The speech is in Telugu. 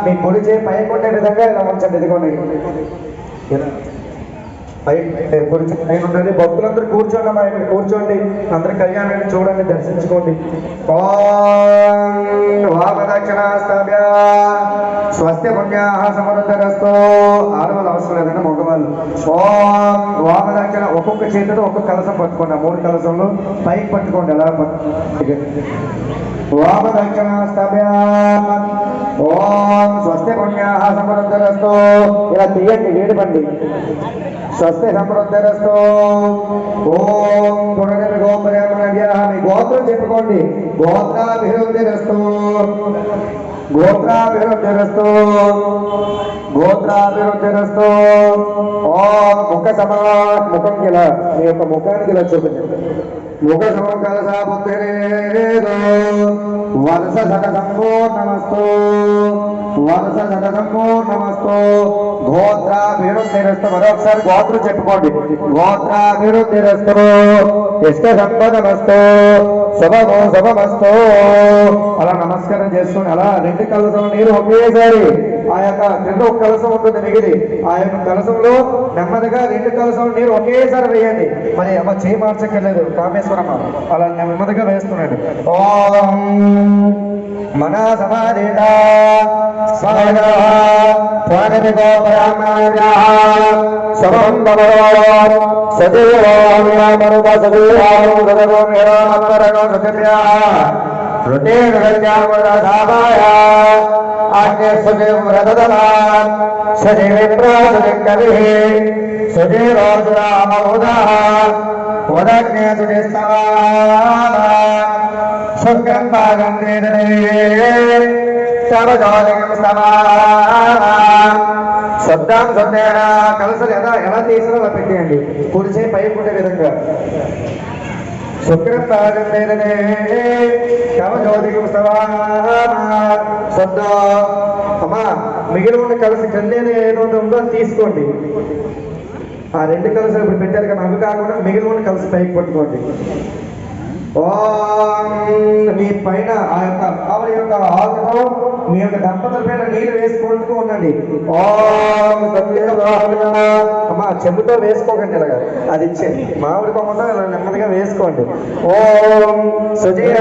మీ పొడి చేయి పైకి ఉండే విధంగా ఇలా ఉంచండి. ఇదిగోండి భక్తులందరూ కూర్చోండి అమ్మా, ఇక్కడ కూర్చోండి. అందరు కళ్యాణాన్ని చూడండి, దర్శించుకోండి. వామదక్షిణాస్తాభ్య స్వస్తి పుణ్యాః సమృద్ధిరస్తు. ఆడవాళ్ళు అవసరం లేదండి, మగవాళ్ళు. ఓం వామదక్షిణ ఒక్కొక్క చేతితో ఒక్కొక్క కలసం పట్టుకోండి. ఆ 3 కలసంలో పైకి పట్టుకోండి. ఎలా వామదక్షిణాస్తాభ్య ఓం స్వస్తి పుణ్యాః సమృద్ధిరస్తు. ఇలా తీయండి, వేడిపండి. స్వస్తి సమృద్ధిరస్తు. ఓం పునరమి గోపురేమనవ్యాః. మీ గోత్రం చెప్పుకోండి. గోత్రాభివృద్ధిరస్తు. గోత్రాభివృద్ధిరస్తు. గోత్రాభివృద్ధిరస్తు. ఓం ముఖ ముఖం ఇలా మీ యొక్క ముఖానికి ఇలా చూపించండి. ముఖ సమకలసా బుద్ధిరేదో వరస సట సంపూర్ణమస్తు. వరస సట సంపూర్ణమస్తు. గోత్రాభివృద్ధిరస్తు. మరొకసారి గోత్రం చెప్పుకోండి. గోత్రాభివృద్ధిరస్తు. ఇష్ట సంపదమస్తు. శుభమో శుభమస్తు. అలా నమస్కారం చేసుకుని అలా 2 కలసం నీరు ఒకేసారి ఆ యొక్క క్రింద ఒక కలసం ఉంటుంది మిగిలి. ఆ యొక్క కలసంలో నెమ్మదిగా 2 కలసం నీరు ఒకేసారి వేయండి. మరి అమ్మ చేయి మార్చక్కర్లేదు, కామేశ్వరమ్మ అలా నెమ్మదిగా వేస్తున్నాడు. ఓం మన సమాధిత శబ్దం శబ్దేన కలసలు ఎలా తీసినా అలా పెట్టేయండి. కుడిచే పైకి ఉండే విధంగా. శుక్రం భాగందేనే కవజ్యోతికం శబ్ద. అమ్మా మిగిలి ఉన్న కలిసి కళ్ళేది ఏదో ఉందో తీసుకోండి. ఆ 2 కలసలు ఇప్పుడు పెట్టారు కదా, అవి కాకుండా మిగిలి ఉన్న కలిసి పైకి పట్టుకోండి. మీ పైన ఆ యొక్క ఆవిడ యొక్క ఆకుతో మీ యొక్క దంపతుల పైన నీళ్ళు వేసుకుంటూ ఉండండి. అమ్మా చెంబుతో వేసుకోకండి, ఇలాగా అది ఇచ్చేది మామిడి కొమ్మతో ఇలా నెమ్మదిగా వేసుకోండి. ఓం సుజీవ